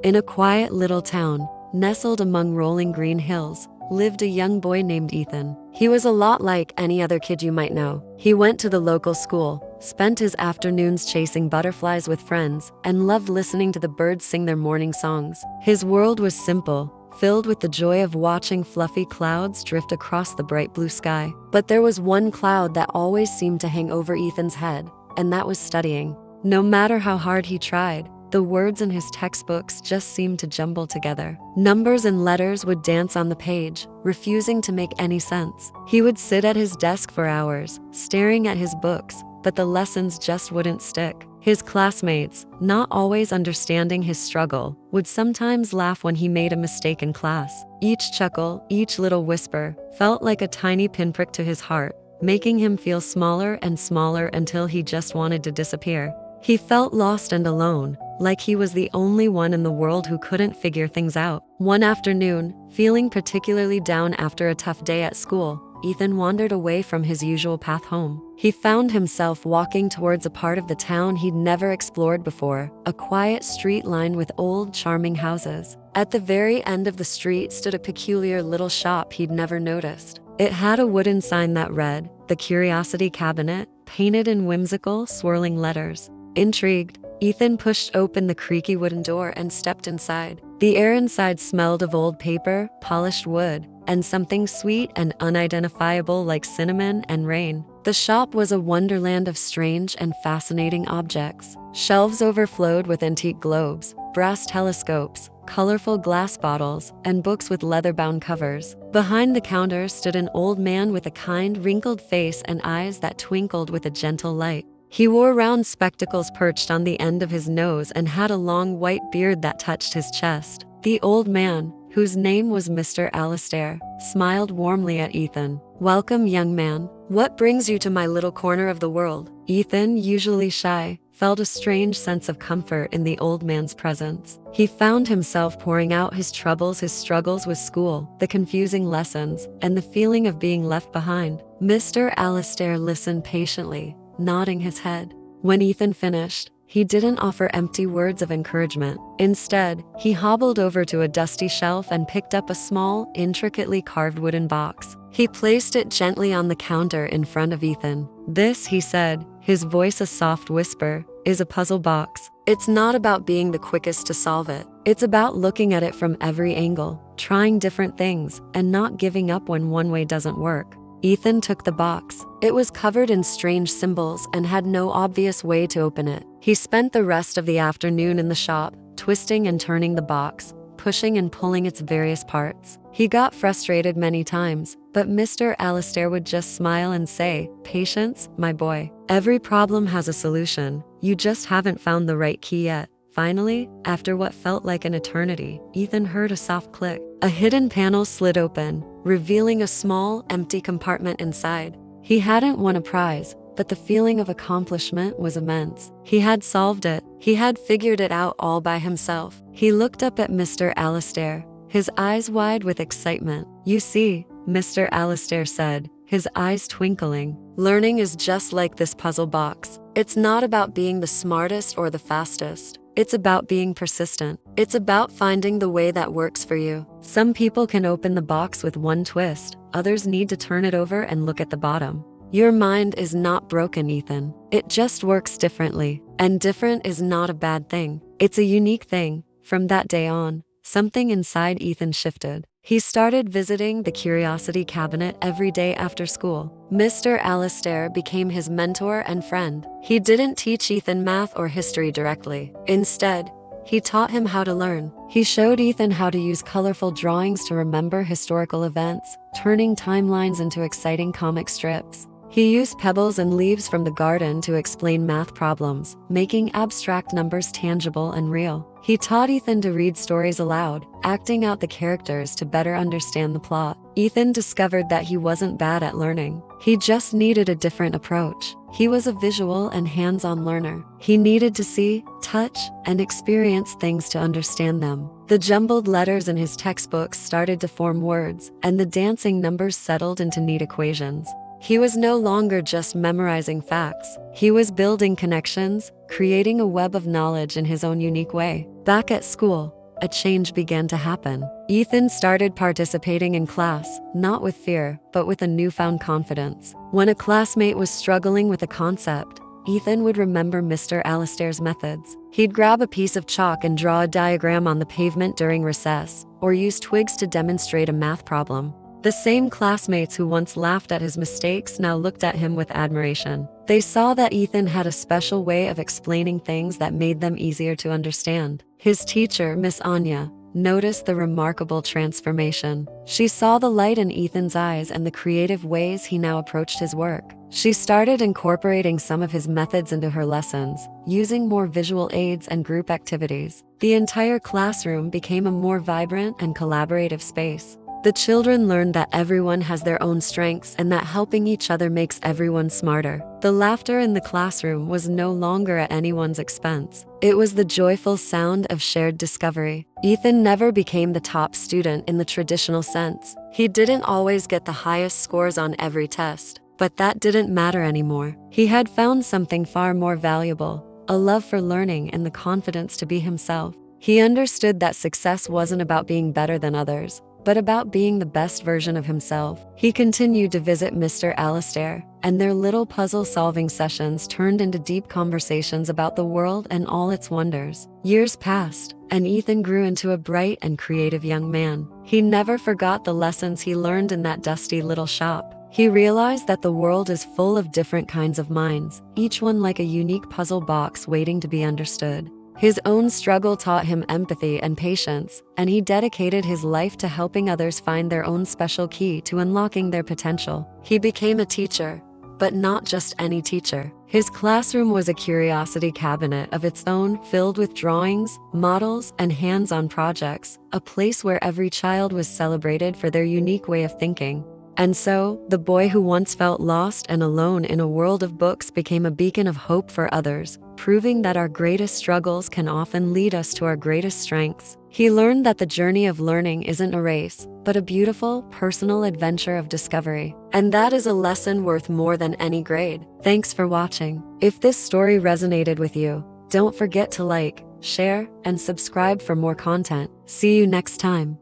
In a quiet little town, nestled among rolling green hills, lived a young boy named Ethan. He was a lot like any other kid you might know. He went to the local school, spent his afternoons chasing butterflies with friends, and loved listening to the birds sing their morning songs. His world was simple, filled with the joy of watching fluffy clouds drift across the bright blue sky. But there was one cloud that always seemed to hang over Ethan's head, and that was studying. No matter how hard he tried, the words in his textbooks just seemed to jumble together. Numbers and letters would dance on the page, refusing to make any sense. He would sit at his desk for hours, staring at his books, but the lessons just wouldn't stick. His classmates, not always understanding his struggle, would sometimes laugh when he made a mistake in class. Each chuckle, each little whisper, felt like a tiny pinprick to his heart, making him feel smaller and smaller until he just wanted to disappear. He felt lost and alone, like he was the only one in the world who couldn't figure things out. One afternoon, feeling particularly down after a tough day at school, Ethan wandered away from his usual path home. He found himself walking towards a part of the town he'd never explored before, a quiet street lined with old, charming houses. At the very end of the street stood a peculiar little shop he'd never noticed. It had a wooden sign that read, "The Curiosity Cabinet," painted in whimsical, swirling letters. Intrigued, Ethan pushed open the creaky wooden door and stepped inside. The air inside smelled of old paper, polished wood, and something sweet and unidentifiable like cinnamon and rain. The shop was a wonderland of strange and fascinating objects. Shelves overflowed with antique globes, brass telescopes, colorful glass bottles, and books with leather-bound covers. Behind the counter stood an old man with a kind, wrinkled face and eyes that twinkled with a gentle light. He wore round spectacles perched on the end of his nose and had a long white beard that touched his chest. The old man, whose name was Mr. Alastair, smiled warmly at Ethan. "Welcome, young man. What brings you to my little corner of the world?" Ethan, usually shy, felt a strange sense of comfort in the old man's presence. He found himself pouring out his troubles, his struggles with school, the confusing lessons, and the feeling of being left behind. Mr. Alastair listened patiently, nodding his head. When Ethan finished, he didn't offer empty words of encouragement. Instead, he hobbled over to a dusty shelf and picked up a small, intricately carved wooden box. He placed it gently on the counter in front of Ethan. "This," he said, his voice a soft whisper, "is a puzzle box. It's not about being the quickest to solve it. It's about looking at it from every angle, trying different things, and not giving up when one way doesn't work." Ethan took the box. It was covered in strange symbols and had no obvious way to open it. He spent the rest of the afternoon in the shop, twisting and turning the box, pushing and pulling its various parts. He got frustrated many times, but Mr. Alastair would just smile and say, "Patience, my boy. Every problem has a solution. You just haven't found the right key yet." Finally, after what felt like an eternity, Ethan heard a soft click. A hidden panel slid open, revealing a small, empty compartment inside. He hadn't won a prize, but the feeling of accomplishment was immense. He had solved it. He had figured it out all by himself. He looked up at Mr. Alastair, his eyes wide with excitement. "You see," Mr. Alastair said, his eyes twinkling, "learning is just like this puzzle box. It's not about being the smartest or the fastest. It's about being persistent. It's about finding the way that works for you. Some people can open the box with one twist. Others need to turn it over and look at the bottom. Your mind is not broken, Ethan. It just works differently. And different is not a bad thing. It's a unique thing." From that day on, something inside Ethan shifted. He started visiting the Curiosity Cabinet every day after school. Mr. Alastair became his mentor and friend. He didn't teach Ethan math or history directly. Instead, he taught him how to learn. He showed Ethan how to use colorful drawings to remember historical events, turning timelines into exciting comic strips. He used pebbles and leaves from the garden to explain math problems, making abstract numbers tangible and real. He taught Ethan to read stories aloud, acting out the characters to better understand the plot. Ethan discovered that he wasn't bad at learning. He just needed a different approach. He was a visual and hands-on learner. He needed to see, touch, and experience things to understand them. The jumbled letters in his textbooks started to form words, and the dancing numbers settled into neat equations. He was no longer just memorizing facts. He was building connections, creating a web of knowledge in his own unique way. Back at school, a change began to happen. Ethan started participating in class, not with fear, but with a newfound confidence. When a classmate was struggling with a concept, Ethan would remember Mr. Alastair's methods. He'd grab a piece of chalk and draw a diagram on the pavement during recess, or use twigs to demonstrate a math problem. The same classmates who once laughed at his mistakes now looked at him with admiration. They saw that Ethan had a special way of explaining things that made them easier to understand. His teacher, Miss Anya, noticed the remarkable transformation. She saw the light in Ethan's eyes and the creative ways he now approached his work. She started incorporating some of his methods into her lessons, using more visual aids and group activities. The entire classroom became a more vibrant and collaborative space. The children learned that everyone has their own strengths and that helping each other makes everyone smarter. The laughter in the classroom was no longer at anyone's expense. It was the joyful sound of shared discovery. Ethan never became the top student in the traditional sense. He didn't always get the highest scores on every test, but that didn't matter anymore. He had found something far more valuable, a love for learning and the confidence to be himself. He understood that success wasn't about being better than others, but about being the best version of himself. He continued to visit Mr. Alastair, and their little puzzle-solving sessions turned into deep conversations about the world and all its wonders. Years passed, and Ethan grew into a bright and creative young man. He never forgot the lessons he learned in that dusty little shop. He realized that the world is full of different kinds of minds, each one like a unique puzzle box waiting to be understood. His own struggle taught him empathy and patience, and he dedicated his life to helping others find their own special key to unlocking their potential. He became a teacher, but not just any teacher. His classroom was a curiosity cabinet of its own, filled with drawings, models, and hands-on projects, a place where every child was celebrated for their unique way of thinking. And so, the boy who once felt lost and alone in a world of books became a beacon of hope for others, proving that our greatest struggles can often lead us to our greatest strengths. He learned that the journey of learning isn't a race, but a beautiful, personal adventure of discovery. And that is a lesson worth more than any grade. Thanks for watching. If this story resonated with you, don't forget to like, share, and subscribe for more content. See you next time.